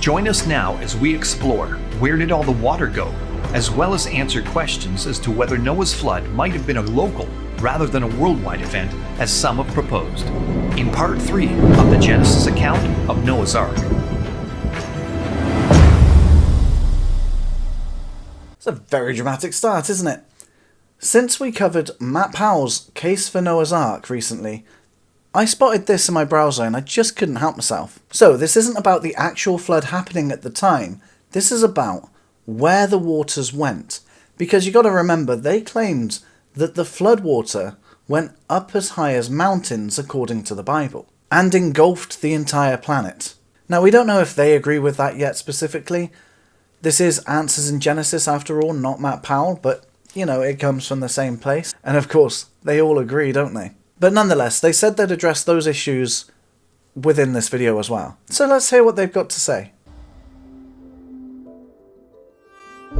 Join us now as we explore where did all the water go, as well as answer questions as to whether Noah's flood might have been a local rather than a worldwide event, as some have proposed, in part 3 of the Genesis account of Noah's Ark. It's a very dramatic start, isn't it? Since we covered Matt Powell's Case for Noah's Ark recently, I spotted this in my browser and I just couldn't help myself. So this isn't about the actual flood happening at the time, this is about where the waters went. Because you got to remember, they claimed that the flood water went up as high as mountains according to the Bible, and engulfed the entire planet. Now we don't know if they agree with that yet specifically. This is Answers in Genesis after all, not Matt Powell, but you know, it comes from the same place. And of course, they all agree, don't they? But nonetheless, they said they'd address those issues within this video as well. So let's hear what they've got to say.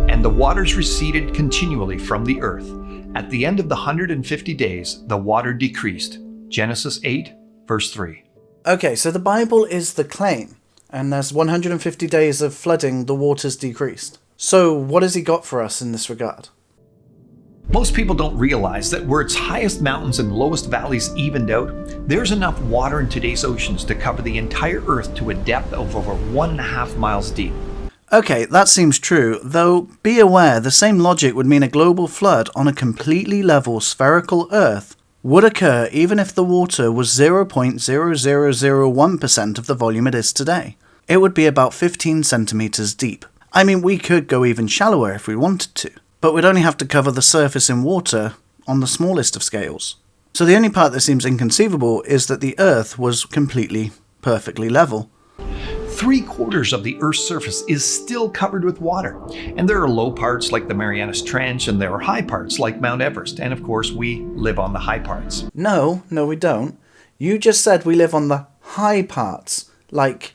And the waters receded continually from the earth. At the end of the 150 days, the water decreased. Genesis 8, verse 3. Okay, so the Bible is the claim, and there's 150 days of flooding, the waters decreased. So what has he got for us in this regard? Most people don't realize that where its highest mountains and lowest valleys evened out, there's enough water in today's oceans to cover the entire earth to a depth of over 1.5 miles deep. Okay, that seems true, though be aware the same logic would mean a global flood on a completely level spherical Earth would occur even if the water was 0.0001% of the volume it is today. It would be about 15 centimeters deep. I mean, we could go even shallower if we wanted to, but we'd only have to cover the surface in water on the smallest of scales. So the only part that seems inconceivable is that the Earth was completely, perfectly level. 3/4 of the Earth's surface is still covered with water, and there are low parts like the Marianas Trench, and there are high parts like Mount Everest, and of course we live on the high parts. No, we don't. You just said we live on the high parts, like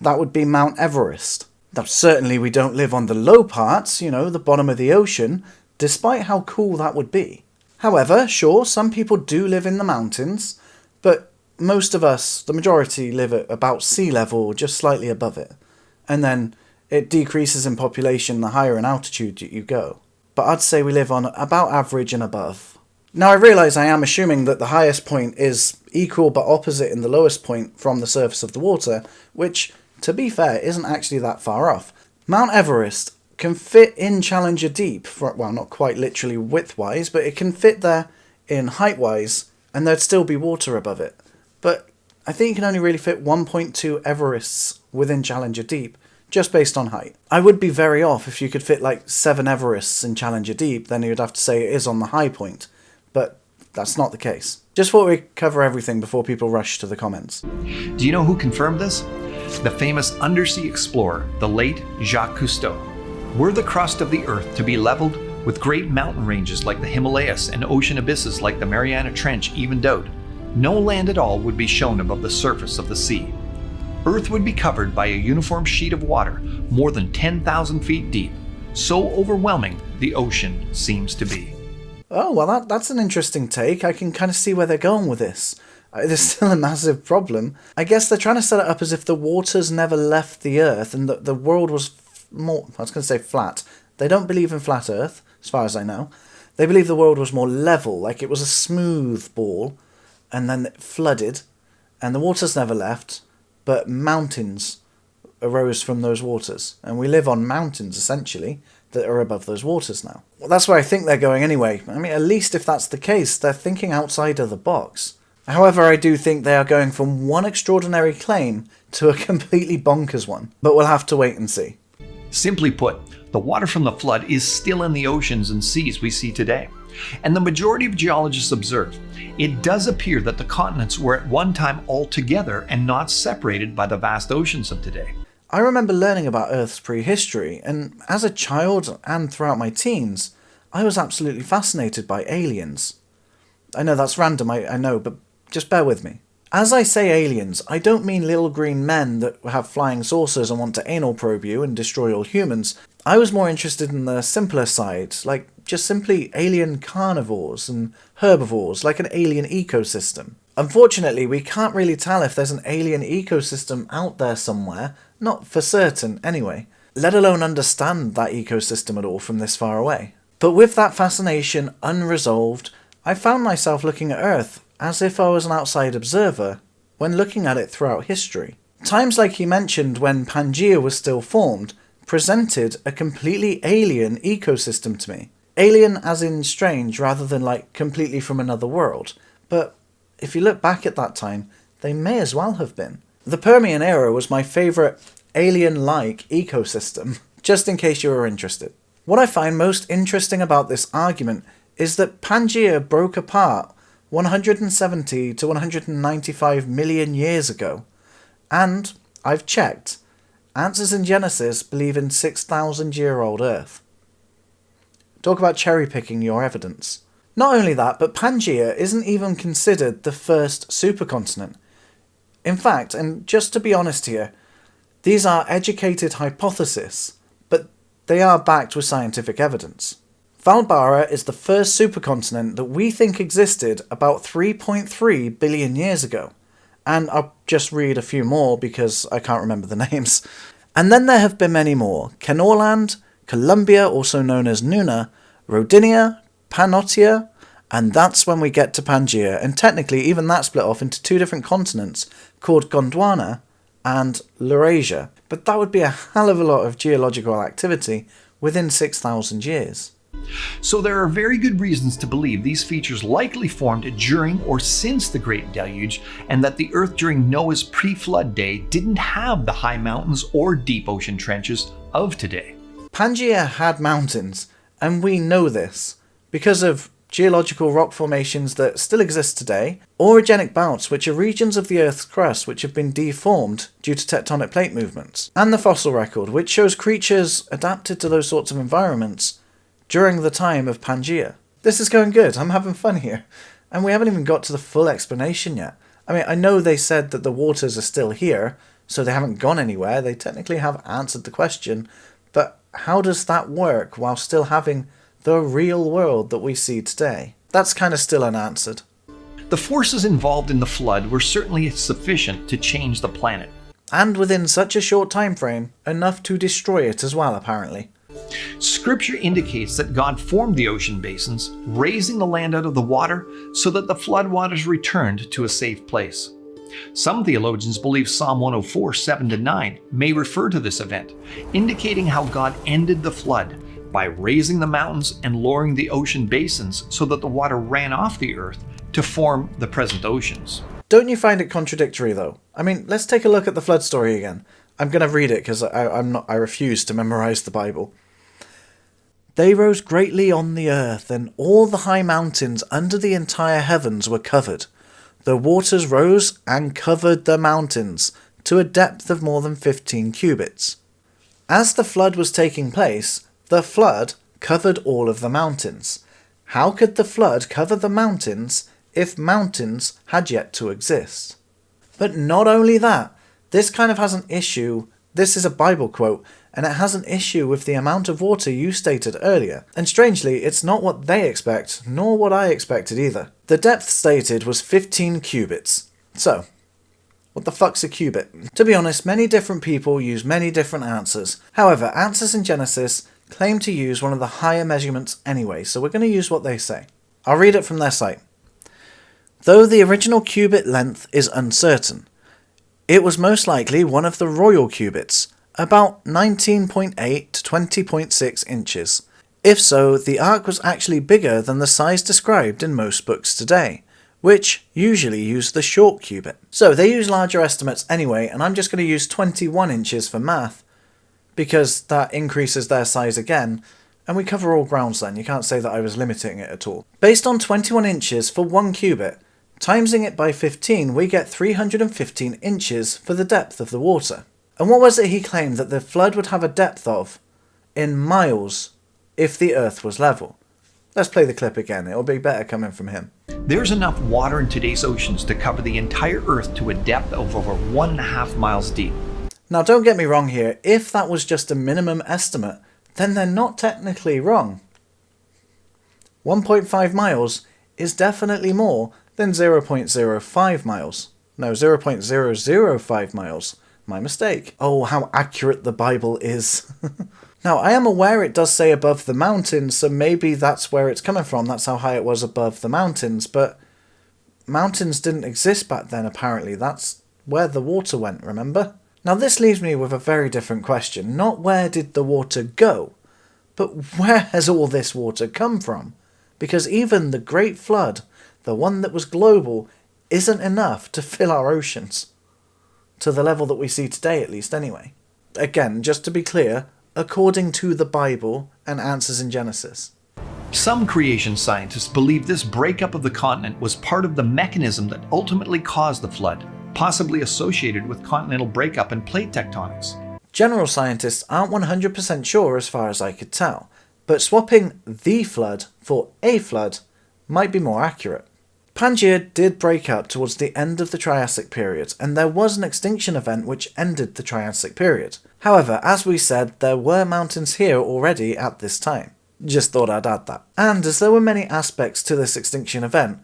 that would be Mount Everest. Now certainly we don't live on the low parts, you know, the bottom of the ocean, despite how cool that would be. However, sure, some people do live in the mountains, but most of us, the majority, live at about sea level or just slightly above it. And then it decreases in population the higher in altitude you go. But I'd say we live on about average and above. Now I realise I am assuming that the highest point is equal but opposite in the lowest point from the surface of the water, which, to be fair, isn't actually that far off. Mount Everest can fit in Challenger Deep, well, not quite literally width-wise, but it can fit there in height-wise, and there'd still be water above it. But I think you can only really fit 1.2 Everests within Challenger Deep, just based on height. I would be very off if you could fit like 7 Everests in Challenger Deep, then you'd have to say it is on the high point. But that's not the case. Just thought we'd cover everything before people rush to the comments. Do you know who confirmed this? The famous undersea explorer, the late Jacques Cousteau. Were the crust of the Earth to be leveled, with great mountain ranges like the Himalayas and ocean abysses like the Mariana Trench evened out, no land at all would be shown above the surface of the sea. Earth would be covered by a uniform sheet of water more than 10,000 feet deep. So overwhelming the ocean seems to be. Oh, well that's an interesting take. I can kind of see where they're going with this. There's still a massive problem. I guess they're trying to set it up as if the waters never left the Earth and that the world was more, I was going to say flat. They don't believe in flat Earth, as far as I know. They believe the world was more level, like it was a smooth ball, and then it flooded, and the waters never left, but mountains arose from those waters. And we live on mountains, essentially, that are above those waters now. Well, that's where I think they're going anyway. I mean, at least if that's the case, they're thinking outside of the box. However, I do think they are going from one extraordinary claim to a completely bonkers one. But we'll have to wait and see. Simply put, the water from the flood is still in the oceans and seas we see today. And the majority of geologists observe, it does appear that the continents were at one time all together and not separated by the vast oceans of today. I remember learning about Earth's prehistory, and as a child and throughout my teens, I was absolutely fascinated by aliens. I know that's random, I know, but just bear with me. As I say aliens, I don't mean little green men that have flying saucers and want to anal probe you and destroy all humans. I was more interested in the simpler side, like just simply alien carnivores and herbivores, like an alien ecosystem. Unfortunately, we can't really tell if there's an alien ecosystem out there somewhere, Not for certain, anyway. Let alone understand that ecosystem at all from this far away. But with that fascination unresolved, I found myself looking at Earth as if I was an outside observer when looking at it throughout history. Times like he mentioned when Pangaea was still formed presented a completely alien ecosystem to me. Alien as in strange rather than like completely from another world. But if you look back at that time, they may as well have been. The Permian era was my favourite alien-like ecosystem, just in case you were interested. What I find most interesting about this argument is that Pangaea broke apart 170 to 195 million years ago. And, I've checked, Answers in Genesis believe in 6,000-year-old Earth. Talk about cherry-picking your evidence. Not only that, but Pangaea isn't even considered the first supercontinent. In fact, and just to be honest here, these are educated hypotheses, but they are backed with scientific evidence. Valbara is the first supercontinent that we think existed about 3.3 billion years ago. And I'll just read a few more because I can't remember the names. And then there have been many more. Kenorland, Columbia, also known as Nuna, Rodinia, Pannotia, and that's when we get to Pangaea, and technically even that split off into two different continents called Gondwana and Laurasia. But that would be a hell of a lot of geological activity within 6,000 years. So there are very good reasons to believe these features likely formed during or since the Great Deluge, and that the Earth during Noah's pre-flood day didn't have the high mountains or deep ocean trenches of today. Pangaea had mountains, and we know this because of geological rock formations that still exist today, orogenic belts, which are regions of the Earth's crust which have been deformed due to tectonic plate movements, and the fossil record, which shows creatures adapted to those sorts of environments during the time of Pangaea. This is going good, I'm having fun here, and we haven't even got to the full explanation yet. I mean, I know they said that the waters are still here, so they haven't gone anywhere, they technically have answered the question, but how does that work while still having the real world that we see today? That's kind of still unanswered. The forces involved in the flood were certainly sufficient to change the planet. And within such a short time frame, enough to destroy it as well, apparently. Scripture indicates that God formed the ocean basins, raising the land out of the water so that the floodwaters returned to a safe place. Some theologians believe Psalm 104, 7-9 may refer to this event, indicating how God ended the flood by raising the mountains and lowering the ocean basins so that the water ran off the earth to form the present oceans. Don't you find it contradictory though? I mean, let's take a look at the flood story again. I'm going to read it because I refuse to memorize the Bible. They rose greatly on the earth, and all the high mountains under the entire heavens were covered. The waters rose and covered the mountains to a depth of more than 15 cubits. As the flood was taking place, the flood covered all of the mountains. How could the flood cover the mountains if mountains had yet to exist? But not only that, this kind of has an issue. This is a Bible quote, and it has an issue with the amount of water you stated earlier. And strangely, it's not what they expect, nor what I expected either. The depth stated was 15 cubits. So, what the fuck's a cubit? To be honest, many different people use many different answers. However, Answers in Genesis claim to use one of the higher measurements anyway, so we're going to use what they say. I'll read it from their site. Though the original cubit length is uncertain, it was most likely one of the royal cubits, about 19.8 to 20.6 inches. If so, the ark was actually bigger than the size described in most books today, which usually use the short cubit. So they use larger estimates anyway, and I'm just going to use 21 inches for math, because that increases their size again, and we cover all grounds then. You can't say that I was limiting it at all. Based on 21 inches for 1 cubit, timesing it by 15, we get 315 inches for the depth of the water. And what was it he claimed that the flood would have a depth of? In miles, if the earth was level. Let's play the clip again, it'll be better coming from him. There's enough water in today's oceans to cover the entire earth to a depth of over 1.5 miles deep. Now don't get me wrong here, if that was just a minimum estimate, then they're not technically wrong. 1.5 miles is definitely more than 0.05 miles. No, 0.005 miles. My mistake. Oh, how accurate the Bible is. Now, I am aware it does say above the mountains, so maybe that's where it's coming from. That's how high it was above the mountains, but mountains didn't exist back then, apparently. That's where the water went, remember? Now, this leaves me with a very different question. Not where did the water go, but where has all this water come from? Because even the Great Flood, the one that was global, isn't enough to fill our oceans. To the level that we see today, at least, anyway. Again, just to be clear, according to the Bible and Answers in Genesis. Some creation scientists believe this breakup of the continent was part of the mechanism that ultimately caused the flood, possibly associated with continental breakup and plate tectonics. General scientists aren't 100% sure as far as I could tell, but swapping the flood for a flood might be more accurate. Pangaea did break up towards the end of the Triassic period, and there was an extinction event which ended the Triassic period. However, as we said, there were mountains here already at this time. Just thought I'd add that. And as there were many aspects to this extinction event,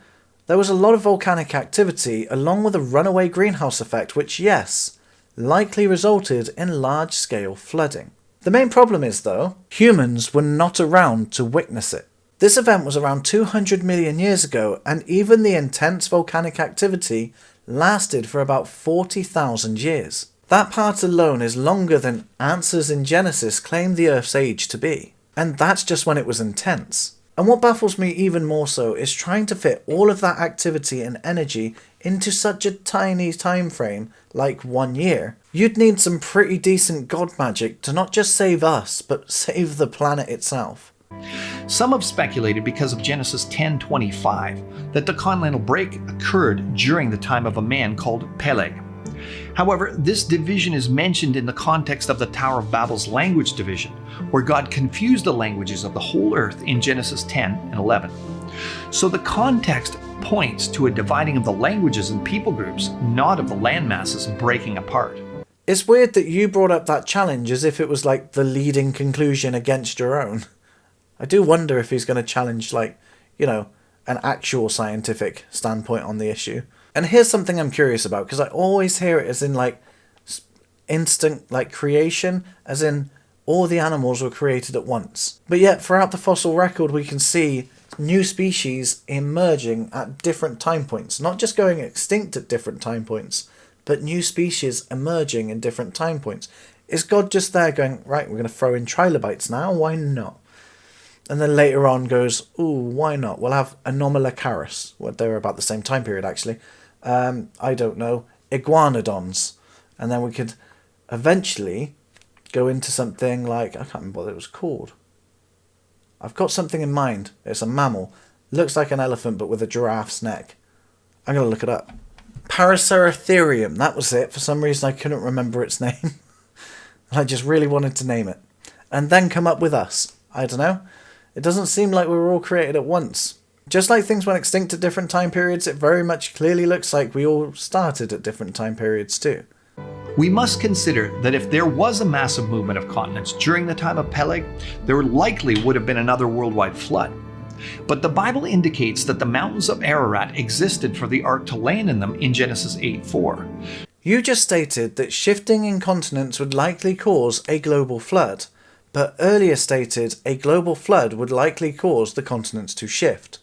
there was a lot of volcanic activity along with a runaway greenhouse effect which, yes, likely resulted in large-scale flooding. The main problem is, though, humans were not around to witness it. This event was around 200 million years ago, and even the intense volcanic activity lasted for about 40,000 years. That part alone is longer than Answers in Genesis claim the Earth's age to be. And that's just when it was intense. And what baffles me even more so is trying to fit all of that activity and energy into such a tiny time frame, like 1 year. You'd need some pretty decent god magic to not just save us, but save the planet itself. Some have speculated because of Genesis 10:25 that the continental break occurred during the time of a man called Peleg. However, this division is mentioned in the context of the Tower of Babel's language division, where God confused the languages of the whole earth in Genesis 10 and 11. So the context points to a dividing of the languages and people groups, not of the land masses breaking apart. It's weird that you brought up that challenge as if it was like the leading conclusion against your own. I do wonder if he's going to challenge, an actual scientific standpoint on the issue. And here's something I'm curious about, because I always hear it as in, instant, creation, as in all the animals were created at once. But yet, throughout the fossil record, we can see new species emerging at different time points. Not just going extinct at different time points, but new species emerging in different time points. Is God just there going, right, we're going to throw in trilobites now, why not? And then later on goes, ooh, why not? We'll have Anomalocaris. Well, they were about the same time period, actually. I don't know. Iguanodons. And then we could eventually go into something like, I can't remember what it was called. I've got something in mind. It's a mammal. Looks like an elephant, but with a giraffe's neck. I'm going to look it up. Paraceratherium. That was it. For some reason, I couldn't remember its name. And I just really wanted to name it. And then come up with us. I don't know. It doesn't seem like we were all created at once. Just like things went extinct at different time periods, it very much clearly looks like we all started at different time periods too. We must consider that if there was a massive movement of continents during the time of Peleg, there likely would have been another worldwide flood. But the Bible indicates that the mountains of Ararat existed for the ark to land in them in Genesis 8:4. You just stated that shifting in continents would likely cause a global flood, but earlier stated a global flood would likely cause the continents to shift.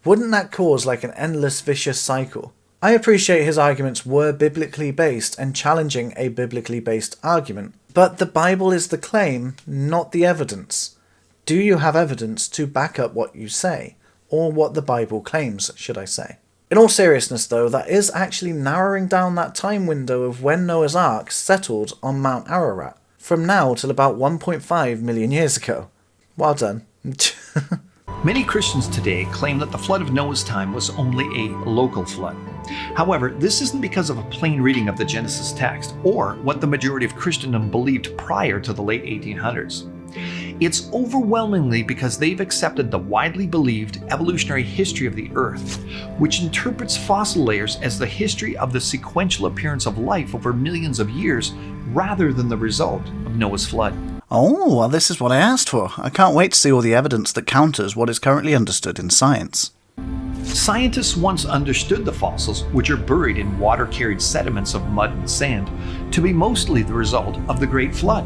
Wouldn't that cause an endless vicious cycle? I appreciate his arguments were biblically based and challenging a biblically based argument, but the Bible is the claim, not the evidence. Do you have evidence to back up what you say? Or what the Bible claims, should I say? In all seriousness though, that is actually narrowing down that time window of when Noah's Ark settled on Mount Ararat, from now till about 1.5 million years ago. Well done. Many Christians today claim that the flood of Noah's time was only a local flood. However, this isn't because of a plain reading of the Genesis text, or what the majority of Christendom believed prior to the late 1800s. It's overwhelmingly because they've accepted the widely believed evolutionary history of the Earth, which interprets fossil layers as the history of the sequential appearance of life over millions of years, rather than the result of Noah's flood. Oh, well, this is what I asked for. I can't wait to see all the evidence that counters what is currently understood in science. Scientists once understood the fossils, which are buried in water-carried sediments of mud and sand, to be mostly the result of the Great Flood.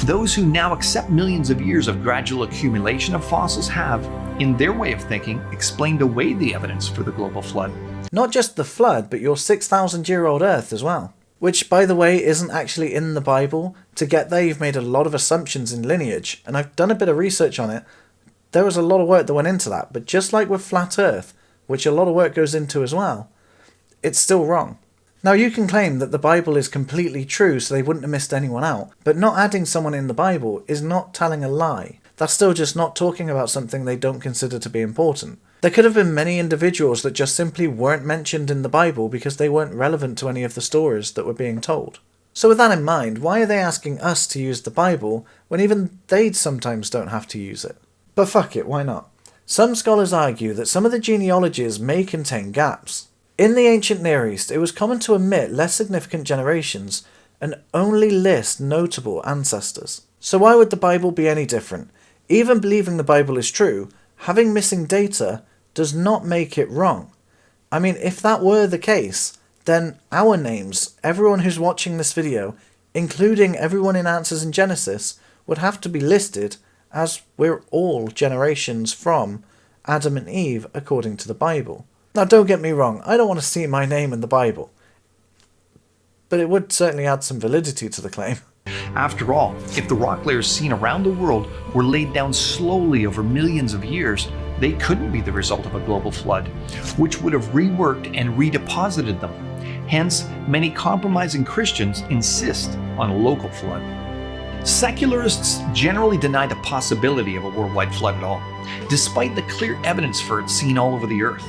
Those who now accept millions of years of gradual accumulation of fossils have, in their way of thinking, explained away the evidence for the global flood. Not just the flood, but your 6,000-year-old Earth as well. Which, by the way, isn't actually in the Bible. To get there, you've made a lot of assumptions in lineage, and I've done a bit of research on it. There was a lot of work that went into that, but just like with Flat Earth, which a lot of work goes into as well, it's still wrong. Now, you can claim that the Bible is completely true, so they wouldn't have missed anyone out, but not adding someone in the Bible is not telling a lie. That's still just not talking about something they don't consider to be important. There could have been many individuals that just simply weren't mentioned in the Bible because they weren't relevant to any of the stories that were being told. So with that in mind, why are they asking us to use the Bible when even they sometimes don't have to use it? But fuck it, why not? Some scholars argue that some of the genealogies may contain gaps. In the ancient Near East, it was common to omit less significant generations and only list notable ancestors. So why would the Bible be any different? Even believing the Bible is true, having missing data does not make it wrong. I mean, if that were the case, then our names, everyone who's watching this video, including everyone in Answers in Genesis, would have to be listed as we're all generations from Adam and Eve according to the Bible. Now don't get me wrong, I don't want to see my name in the Bible, but it would certainly add some validity to the claim. After all, if the rock layers seen around the world were laid down slowly over millions of years, they couldn't be the result of a global flood, which would have reworked and redeposited them. Hence, many compromising Christians insist on a local flood. Secularists generally deny the possibility of a worldwide flood at all, despite the clear evidence for it seen all over the earth.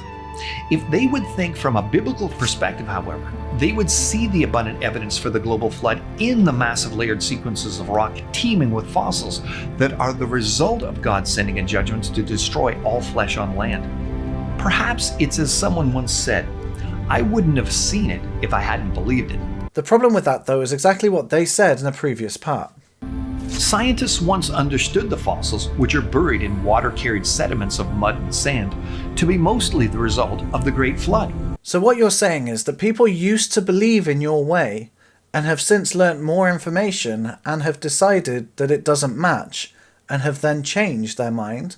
If they would think from a biblical perspective, however, they would see the abundant evidence for the global flood in the massive layered sequences of rock teeming with fossils that are the result of God sending in judgments to destroy all flesh on land. Perhaps it's as someone once said, I wouldn't have seen it if I hadn't believed it. The problem with that, though, is exactly what they said in a previous part. Scientists once understood the fossils, which are buried in water-carried sediments of mud and sand, to be mostly the result of the Great Flood. So what you're saying is that people used to believe in your way and have since learnt more information and have decided that it doesn't match and have then changed their mind,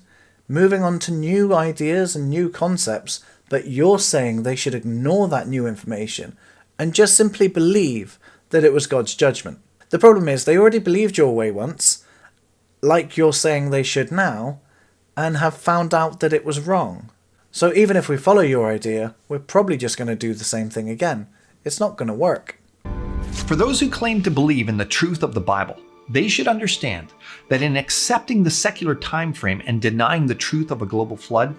moving on to new ideas and new concepts, but you're saying they should ignore that new information and just simply believe that it was God's judgment. The problem is they already believed your way once, like you're saying they should now, and have found out that it was wrong. So even if we follow your idea, we're probably just going to do the same thing again. It's not going to work. For those who claim to believe in the truth of the Bible, they should understand that in accepting the secular time frame and denying the truth of a global flood,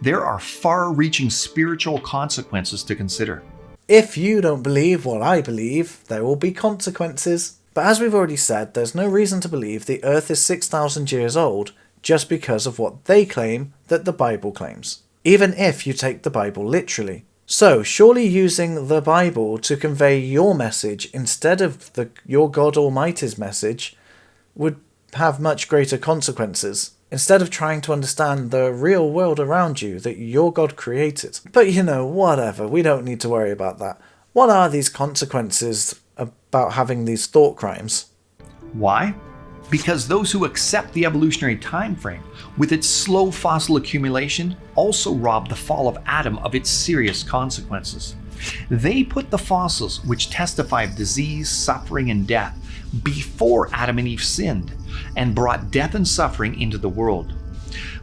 there are far-reaching spiritual consequences to consider. If you don't believe what I believe, there will be consequences. But as we've already said, there's no reason to believe the Earth is 6,000 years old just because of what they claim that the Bible claims, even if you take the Bible literally. So, surely using the Bible to convey your message instead of your God Almighty's message would have much greater consequences, instead of trying to understand the real world around you that your God created. But whatever, we don't need to worry about that. What are these consequences about having these thought crimes? Why? Because those who accept the evolutionary time frame with its slow fossil accumulation also rob the fall of Adam of its serious consequences. They put the fossils which testify of disease, suffering, and death before Adam and Eve sinned and brought death and suffering into the world.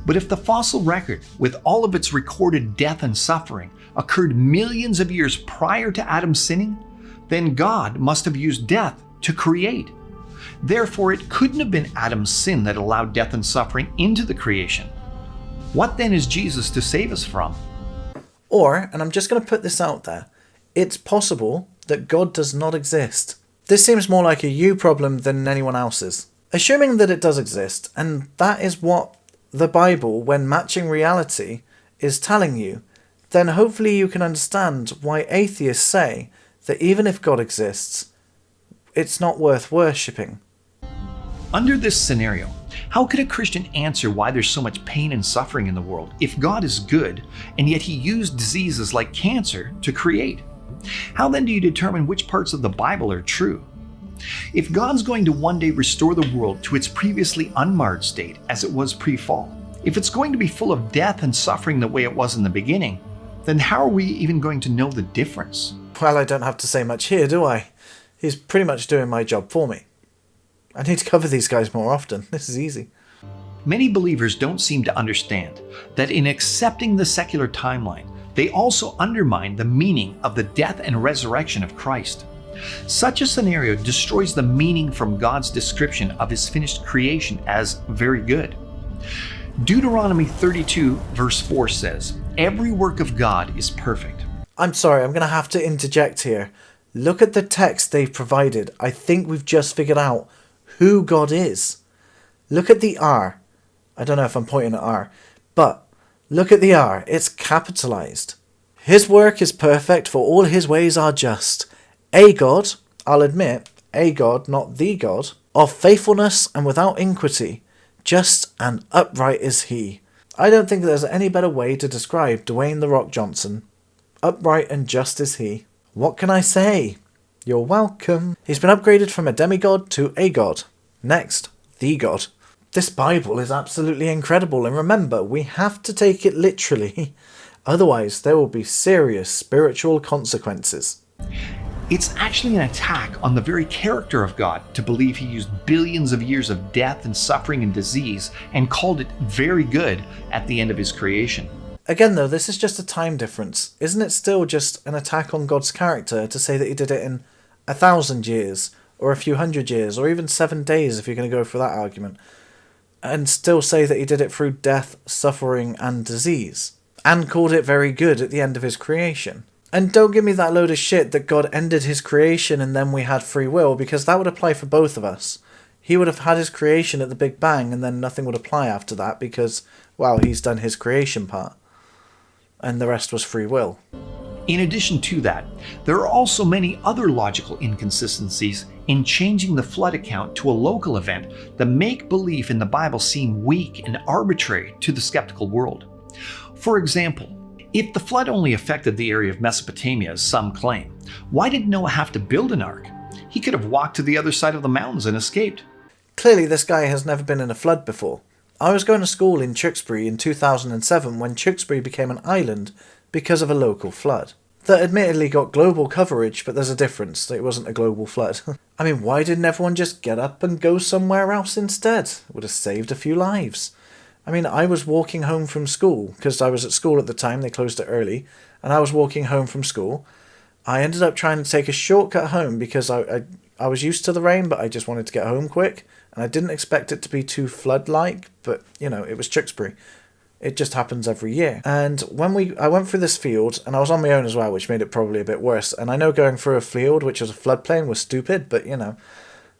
But if the fossil record, with all of its recorded death and suffering, occurred millions of years prior to Adam sinning, then God must have used death to create. Therefore, it couldn't have been Adam's sin that allowed death and suffering into the creation. What then is Jesus to save us from? Or, and I'm just going to put this out there, it's possible that God does not exist. This seems more like a you problem than anyone else's. Assuming that it does exist, and that is what the Bible, when matching reality, is telling you, then hopefully you can understand why atheists say that even if God exists, it's not worth worshipping. Under this scenario, How could a Christian answer why there's so much pain and suffering in the world if God is good and yet he used diseases like cancer to create? How then do you determine which parts of the Bible are true? If God's going to one day restore the world to its previously unmarred state as it was pre-fall, if it's going to be full of death and suffering the way it was in the beginning, then how are we even going to know the difference? Well, I don't have to say much here, do I? He's pretty much doing my job for me. I need to cover these guys more often. This is easy. Many believers don't seem to understand that in accepting the secular timeline, they also undermine the meaning of the death and resurrection of Christ. Such a scenario destroys the meaning from God's description of his finished creation as very good. Deuteronomy 32 verse 4 says, "Every work of God is perfect." I'm sorry, I'm going to have to interject here. Look at the text they've provided. I think we've just figured out who God is. Look at the R. I don't know if I'm pointing at R, but look at the R. It's capitalized. His work is perfect, for all his ways are just. A God, I'll admit, a God, not the God, of faithfulness and without iniquity, just and upright is he. I don't think there's any better way to describe Dwayne "The Rock" Johnson. Upright and just is he. What can I say? You're welcome. He's been upgraded from a demigod to a god. Next, the God. This Bible is absolutely incredible, and remember, we have to take it literally. Otherwise, there will be serious spiritual consequences. It's actually an attack on the very character of God to believe he used billions of years of death and suffering and disease and called it very good at the end of his creation. Again though, this is just a time difference. Isn't it still just an attack on God's character to say that he did it in 1,000 years, or a few hundred years, or even 7 days if you're going to go for that argument, and still say that he did it through death, suffering and disease, and called it very good at the end of his creation? And don't give me that load of shit that God ended his creation and then we had free will, because that would apply for both of us. He would have had his creation at the Big Bang and then nothing would apply after that because, well, he's done his creation part. And the rest was free will. In addition to that, there are also many other logical inconsistencies in changing the flood account to a local event that make belief in the Bible seem weak and arbitrary to the skeptical world. For example, if the flood only affected the area of Mesopotamia, as some claim, why did Noah have to build an ark? He could have walked to the other side of the mountains and escaped. Clearly this guy has never been in a flood before. I was going to school in Tewkesbury in 2007 when Tewkesbury became an island because of a local flood. That admittedly got global coverage, but there's a difference. It wasn't a global flood. I mean, why didn't everyone just get up and go somewhere else instead? It would have saved a few lives. I mean, I was walking home from school, because I was at school at the time, they closed it early, and I was walking home from school. I ended up trying to take a shortcut home because I was used to the rain, but I just wanted to get home quick, and I didn't expect it to be too flood-like, but, you know, it was Tewkesbury. It just happens every year. And when I went through this field, and I was on my own as well, which made it probably a bit worse, and I know going through a field, which was a floodplain, was stupid, but, you know,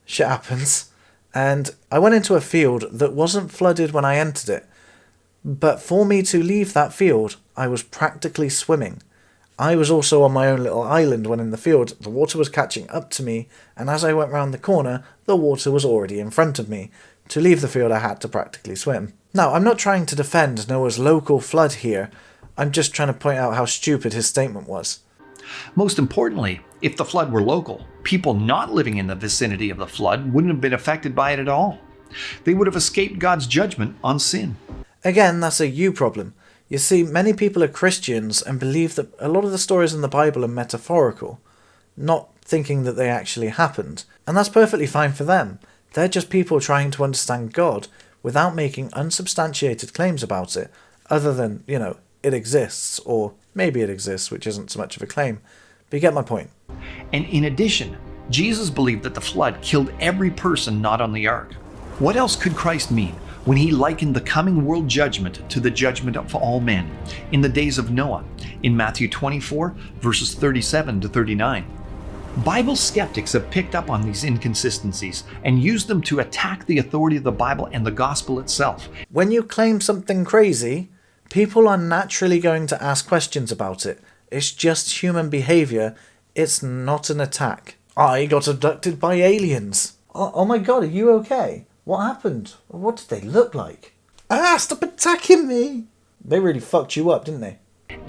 shit happens. And I went into a field that wasn't flooded when I entered it, but for me to leave that field, I was practically swimming. I was also on my own little island when in the field. The water was catching up to me, and as I went round the corner, the water was already in front of me. To leave the field, I had to practically swim. Now, I'm not trying to defend Noah's local flood here. I'm just trying to point out how stupid his statement was. Most importantly, if the flood were local, people not living in the vicinity of the flood wouldn't have been affected by it at all. They would have escaped God's judgment on sin. Again, that's a you problem. You see, many people are Christians and believe that a lot of the stories in the Bible are metaphorical, not thinking that they actually happened. And that's perfectly fine for them. They're just people trying to understand God without making unsubstantiated claims about it, other than, you know, it exists, or maybe it exists, which isn't so much of a claim. But you get my point. And in addition, Jesus believed that the flood killed every person not on the ark. What else could Christ mean when he likened the coming world judgment to the judgment of all men in the days of Noah in Matthew 24, verses 37 to 39? Bible skeptics have picked up on these inconsistencies and used them to attack the authority of the Bible and the gospel itself. When you claim something crazy, people are naturally going to ask questions about it. It's just human behavior. It's not an attack. I got abducted by aliens. Oh my god, are you okay? What happened? What did they look like? Ah, stop attacking me! They really fucked you up, didn't they?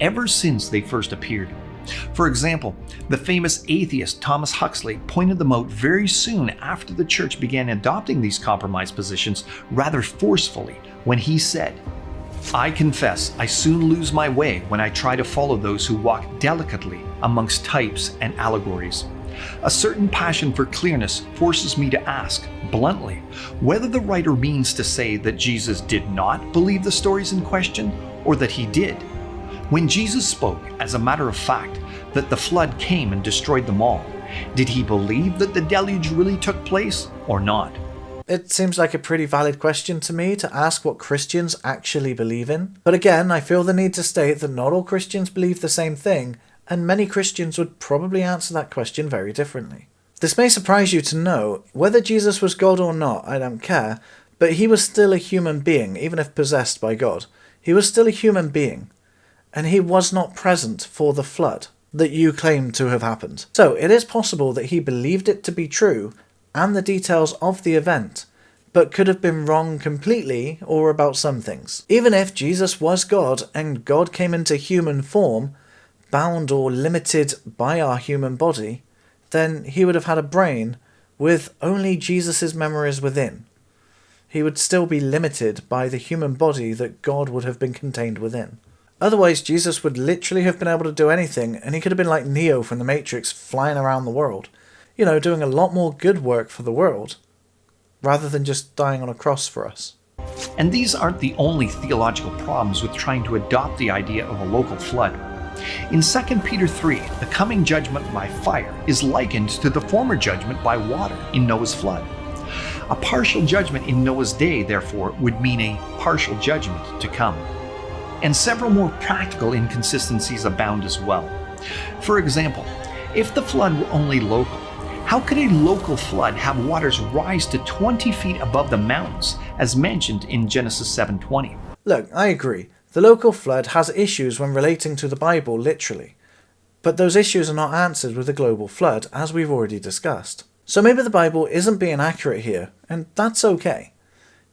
Ever since they first appeared. For example, the famous atheist Thomas Huxley pointed them out very soon after the church began adopting these compromise positions rather forcefully when he said, "I confess I soon lose my way when I try to follow those who walk delicately amongst types and allegories. A certain passion for clearness forces me to ask, bluntly, whether the writer means to say that Jesus did not believe the stories in question, or that he did. When Jesus spoke, as a matter of fact, that the flood came and destroyed them all, did he believe that the deluge really took place, or not?" It seems like a pretty valid question to me to ask what Christians actually believe in. But again, I feel the need to state that not all Christians believe the same thing, and many Christians would probably answer that question very differently. This may surprise you to know, whether Jesus was God or not, I don't care, but he was still a human being, even if possessed by God. He was still a human being, and he was not present for the flood that you claim to have happened. So it is possible that he believed it to be true, and the details of the event, but could have been wrong completely or about some things. Even if Jesus was God and God came into human form, bound or limited by our human body, then he would have had a brain with only Jesus' memories within. He would still be limited by the human body that God would have been contained within. Otherwise, Jesus would literally have been able to do anything, and he could have been like Neo from the Matrix, flying around the world. You know, doing a lot more good work for the world, rather than just dying on a cross for us. And these aren't the only theological problems with trying to adopt the idea of a local flood. In 2 Peter 3, the coming judgment by fire is likened to the former judgment by water in Noah's flood. A partial judgment in Noah's day, therefore, would mean a partial judgment to come. And several more practical inconsistencies abound as well. For example, if the flood were only local, how could a local flood have waters rise to 20 feet above the mountains, as mentioned in Genesis 7:20? Look, I agree. The local flood has issues when relating to the Bible literally, but those issues are not answered with a global flood, as we've already discussed. So maybe the Bible isn't being accurate here, and that's okay.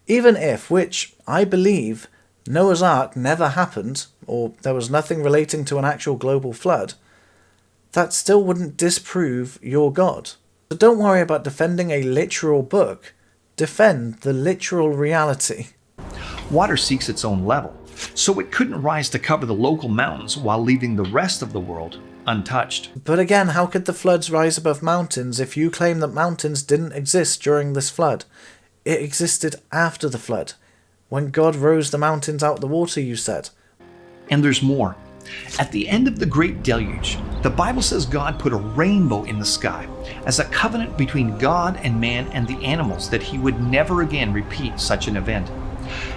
Even if, which I believe, Noah's Ark never happened, or there was nothing relating to an actual global flood, that still wouldn't disprove your God. So don't worry about defending a literal book. Defend the literal reality. Water seeks its own level, so it couldn't rise to cover the local mountains while leaving the rest of the world untouched. But again, how could the floods rise above mountains if you claim that mountains didn't exist during this flood? It existed after the flood, when God rose the mountains out of the water, you said. And there's more. At the end of the great deluge, the Bible says God put a rainbow in the sky as a covenant between God and man and the animals, that he would never again repeat such an event.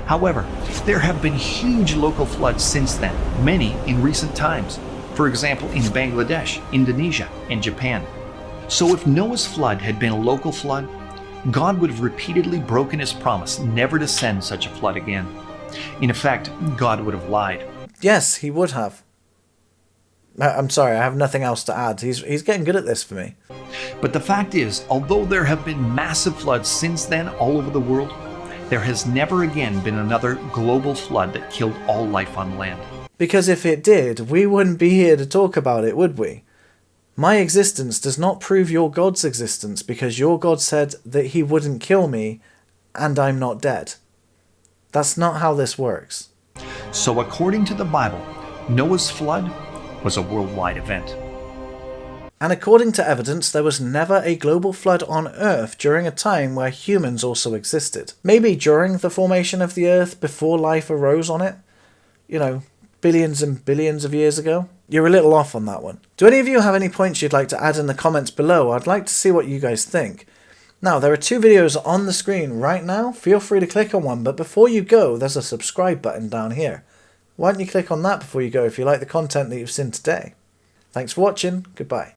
However, there have been huge local floods since then, many in recent times. For example, in Bangladesh, Indonesia, and Japan. So if Noah's flood had been a local flood, God would have repeatedly broken his promise never to send such a flood again. In effect, God would have lied. Yes, he would have. I'm sorry, I have nothing else to add. He's getting good at this for me. But the fact is, although there have been massive floods since then all over the world, there has never again been another global flood that killed all life on land. Because if it did, we wouldn't be here to talk about it, would we? My existence does not prove your God's existence, because your God said that he wouldn't kill me, and I'm not dead. That's not how this works. So according to the Bible, Noah's flood was a worldwide event. And according to evidence, there was never a global flood on Earth during a time where humans also existed. Maybe during the formation of the Earth, before life arose on it. You know, billions and billions of years ago. You're a little off on that one. Do any of you have any points you'd like to add in the comments below? I'd like to see what you guys think. Now, there are 2 videos on the screen right now. Feel free to click on one, but before you go, there's a subscribe button down here. Why don't you click on that before you go if you like the content that you've seen today? Thanks for watching. Goodbye.